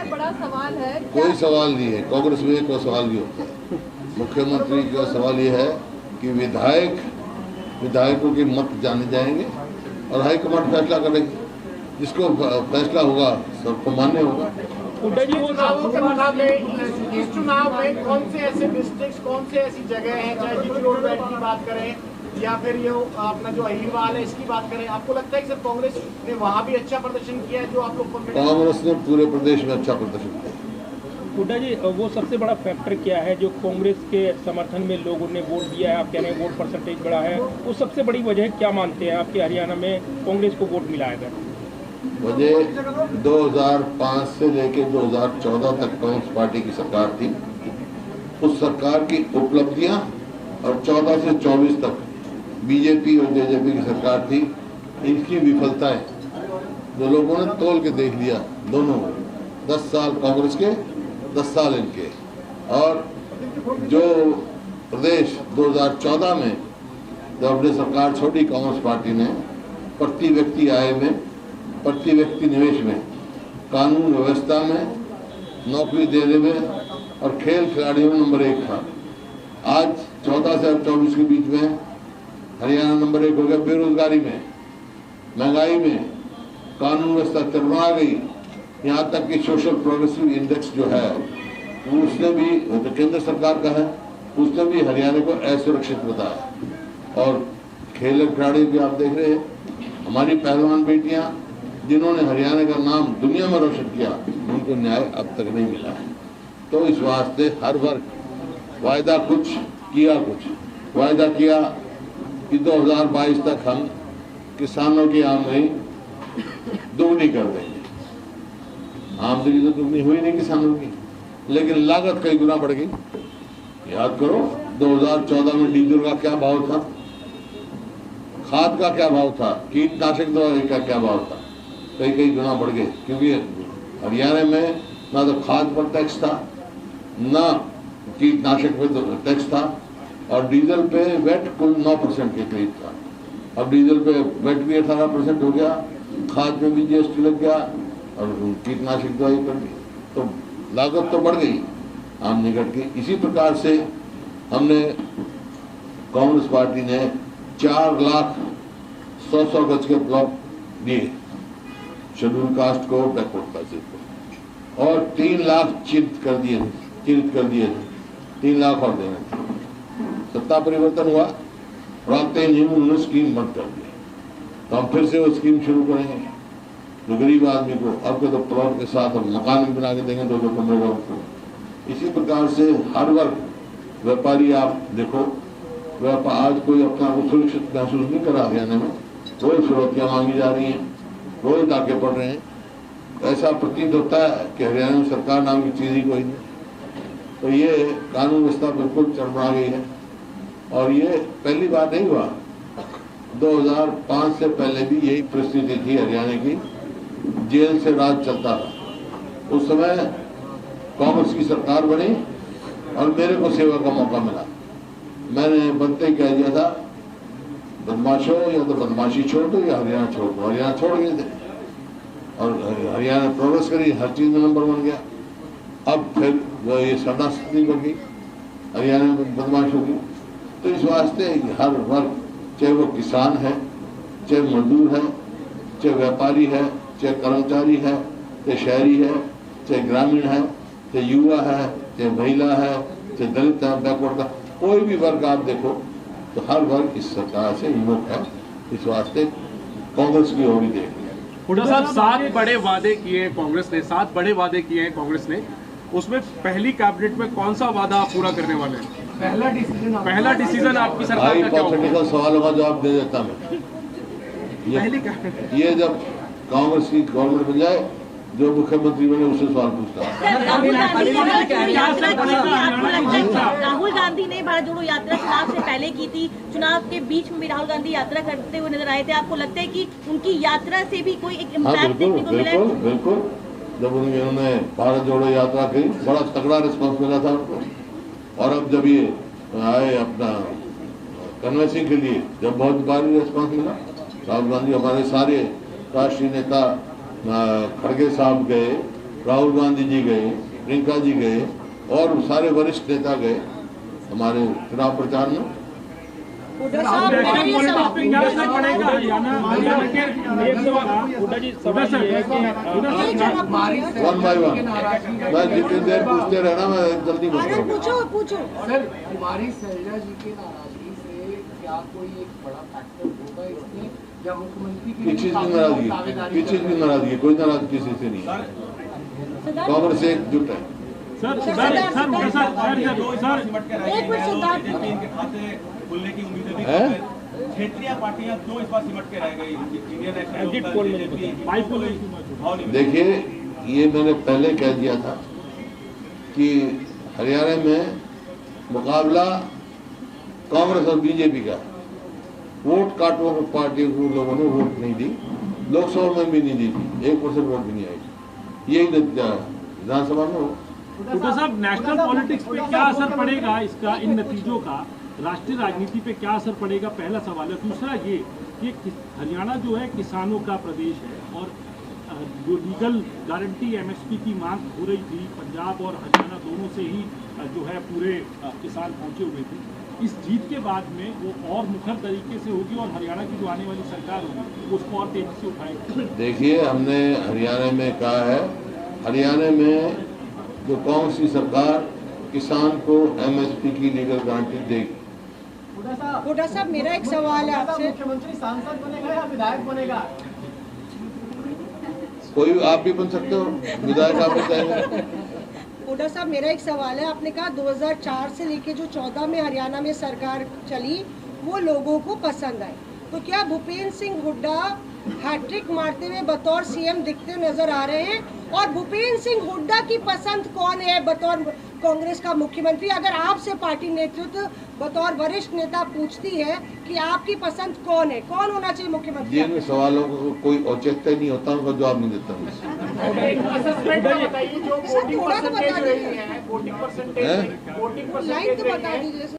है, बड़ा सवाल है। कोई सवाल नहीं है, कांग्रेस में कोई सवाल नहीं होता है। मुख्यमंत्री का सवाल ये है कि विधायकों के मत जाने जाएंगे और हाईकमान फैसला करेगी, जिसको फैसला होगा सबको मान्य होगा। चुनावों के मुकाबले इस चुनाव में कौन से ऐसे डिस्ट्रिक्ट, कौन से ऐसी जगह हैं, चाहे जीटी रोड बेल्ट की बात करें या फिर ये अपना जो अहिरवाल है इसकी बात करें, आपको लगता है कि सर कांग्रेस ने वहाँ भी अच्छा प्रदर्शन किया है? जो आप लोग कांग्रेस ने पूरे प्रदेश में अच्छा प्रदर्शन किया। हुड्डा जी, वो सबसे बड़ा फैक्टर क्या है जो कांग्रेस के समर्थन में लोगों ने वोट दिया है? आप कह रहे हैं वोट परसेंटेज बढ़ा है, वो सबसे बड़ी वजह क्या मानते हैं आपके हरियाणा में कांग्रेस को वोट मिला है? वजह 2005 से लेकर 2014 तक कांग्रेस पार्टी की सरकार थी, उस सरकार की उपलब्धियां, और 14 से 24 तक बीजेपी और जेजेपी की सरकार थी, इनकी विफलताएं जो लोगों ने तोल के देख लिया। दोनों 10 साल कांग्रेस के, 10 साल इनके। और जो प्रदेश 2014 में जब अपनी सरकार छोड़ी कांग्रेस पार्टी ने, प्रति व्यक्ति आय में, प्रति व्यक्ति निवेश में, कानून व्यवस्था में, नौकरी देने में और खेल खिलाड़ियों में नंबर 1 था। आज 14 से 24 के बीच में हरियाणा नंबर 1 हो गया। बेरोजगारी में, महंगाई में, कानून व्यवस्था चरमरा गई। यहाँ तक कि सोशल प्रोग्रेसिव इंडेक्स जो है उसने भी, तो केंद्र सरकार का है, उसने भी हरियाणा को असुरक्षित बताया। और खेल खिलाड़ी भी आप देख रहे हैं, हमारी पहलवान बेटियां जिन्होंने हरियाणा का नाम दुनिया में रोशन किया, उनको न्याय अब तक नहीं मिला है। तो इस वास्ते हर वर्ग वायदा कुछ किया, कुछ वायदा किया कि 2022 तक हम किसानों की आमदनी दोगुनी कर देंगे। आमदनी तो दुगनी हुई नहीं किसानों की, लेकिन लागत कई गुना बढ़ गई। याद करो 2014 में डीजल का क्या भाव था, खाद का क्या भाव था, कीटनाशक दवा का क्या भाव था, कई गुना बढ़ गए। क्योंकि हरियाणा में ना तो खाद पर टैक्स था, ना कीटनाशक पर टैक्स था, और डीजल पे वेट कुल 9% के करीब था। अब डीजल पे वेट भी 18% हो गया, खाद में भी जीएसटी लग गया और कीटनाशक दवाई पर भी, तो लागत तो बढ़ गई आम निकट की। इसी प्रकार से हमने, कांग्रेस पार्टी ने 4 लाख 100 गज के प्लॉट दिए शेड्यूल कास्ट को, बैकवर्ड क्लासेस को, और 3 लाख चिन्हित कर दिए 3 लाख और देने थे। सत्ता परिवर्तन हुआ, रास्ते उन्होंने स्कीम बंद कर दी, तो हम फिर से वो स्कीम शुरू करेंगे। जो गरीब आदमी को अब के तो प्लॉट के साथ हम मकान भी बना के देंगे 2-2 कमरे को। इसी प्रकार से हर वर्ग, व्यापारी आप देखो, आज कोई अपना को सुरक्षित महसूस नहीं करा हरियाणा में, रोज फिरौतियाँ मांगी जा रही हैं, रोज डाके पड़ रहे हैं। ऐसा प्रतीत होता है कि हरियाणा में सरकार नाम की चीज ही कोई नहीं। तो ये कानून व्यवस्था बिल्कुल चरमरा गई है, और ये पहली बार नहीं हुआ। 2005 से पहले भी यही परिस्थिति थी हरियाणा की, जेल से राज चलता था। उस समय कांग्रेस की सरकार बनी और मेरे को सेवा का मौका मिला। मैंने बनते ही कह दिया था, बदमाशों या तो बदमाशी छोड़ दो या हरियाणा छोड़ दो। हरियाणा छोड़ गए थे और हरियाणा प्रोग्रेस करी, हर चीज में नंबर 1 गया। अब फिर जो ये सरदास्ती होगी, हरियाणा में बदमाश होगी। तो इस वास्ते हर वर्ग, चाहे वो किसान है, चाहे मजदूर है, चाहे व्यापारी है, चाहे कर्मचारी है, चाहे शहरी है, चाहे ग्रामीण है, चाहे युवा है, चाहे महिला है, चाहे दलित है, बैकवर्ड का कोई भी वर्ग आप देखो, तो हर वर्ग इस सरकार से विमुख है। इस वास्ते कांग्रेस की ओर ही देख लिया। हुड्डा साहब, 7 बड़े वादे किए कांग्रेस ने, 7 बड़े वादे किए हैं कांग्रेस ने, उसमें पहली कैबिनेट में कौन सा वादा आप पूरा करने वाले हैं? पहला डिसीजन आपकी सरकार का क्या होगा? सवालों का जवाब दे देता मैं। ये जब कांग्रेस की गवर्नमेंट बन जाए, जो मुख्यमंत्री बने उससे सवाल पूछता है। राहुल गांधी ने भारत जोड़ो यात्रा चुनाव से पहले की थी, चुनाव के बीच में भी राहुल गांधी यात्रा करते हुए नजर आए थे। आपको लगता है कि उनकी यात्रा से भी कोई एक इम्पैक्ट देखने को मिला है? बिल्कुल। जब उन्होंने भारत जोड़ो यात्रा की, बड़ा तगड़ा रिस्पॉन्स मिला था उनको। और अब जब ये आए अपना कन्वेंसिंग के लिए, जब बहुत भारी रिस्पॉन्स मिला, राहुल गांधी, हमारे सारे राष्ट्रीय नेता, खड़गे साहब गए, राहुल गांधी जी गए, प्रियंका जी गए और सारे वरिष्ठ नेता गए हमारे चुनाव प्रचार में। हुड्डा साहब, मेरा ये सवाल पे क्या असर पड़ेगा हरियाणा के एक सवाल हुड्डा जी सवाल ये है कि वन बाय वन मैं जितनी देर पूछते रहना मैं जल्दी अरे पूछो पूछो। सर, कुमारी शैलजा जी के नाराजगी से क्या कोई एक बड़ा फैक्टर होगा इसमें, या मुख्यमंत्री की किस चीज की नाराजगी, किस चीज की नाराजगी? कोई नाराजगी किसी से नहीं है, कांग्रेस एकजुट है। सर एक मिनट सिद्धार्थ, खुलने की उम्मीदें भी हैं? क्षेत्रीय पार्टियां क्यों इस बार सिमट के रह गई? इंडियन एग्जिट पोल में देखो। देखिए, ये मैंने पहले कह दिया था कि हरियाणा में मुकाबला कांग्रेस और बीजेपी का, वोट काटो पार्टी को लोगों ने वोट नहीं दी, लोकसभा में भी नहीं दी थी, 1% वोट भी नहीं आई। यही नतीजा विधानसभा में हो। हुड्डा साहब, नेशनल पॉलिटिक्स पे क्या असर पड़ेगा इसका, इन नतीजों का राष्ट्रीय राजनीति पे क्या असर पड़ेगा, पहला सवाल है। दूसरा ये कि हरियाणा जो है किसानों का प्रदेश है और जो लीगल गारंटी एमएसपी की मांग हो रही थी, पंजाब और हरियाणा दोनों से ही जो है पूरे किसान पहुंचे हुए थे। इस जीत के बाद में वो और मुखर तरीके से होगी और हरियाणा की जो आने वाली सरकार होगी वो उसको और तेजी से उठाएगी। देखिए, हमने हरियाणा में कहा है, हरियाणा में जो कांग्रेस की सरकार किसान को एमएसपी की लीगल गारंटी देगी। हुड्डा साहब, मेरा एक सवाल है आपसे। मुख्यमंत्री सांसद बनेगा या विधायक बनेगा? कोई आप भी बन सकते हो, विधायक आप बताएंगे। हुड्डा साहब, मेरा एक सवाल है। आपने कहा 2004 से लेके जो 14 में हरियाणा में सरकार चली वो लोगों को पसंद आई, तो क्या भूपेंद्र सिंह हुड्डा हैट्रिक मारते हुए बतौर सीएम दिखते नजर आ रहे हैं? और भूपेंद्र सिंह हुड्डा की पसंद कौन है बतौर कांग्रेस का मुख्यमंत्री? अगर आपसे पार्टी नेतृत्व बतौर वरिष्ठ नेता पूछती है कि आपकी पसंद कौन है, कौन होना चाहिए मुख्यमंत्री? जिन सवालों को कोई औचित्य नहीं होता उनका जवाब नहीं देता हूँ। असेसमेंट बताइए, जो वोटिंग परसेंटेज रही है, वोटिंग परसेंटेज लाइन तो बता दीजिए।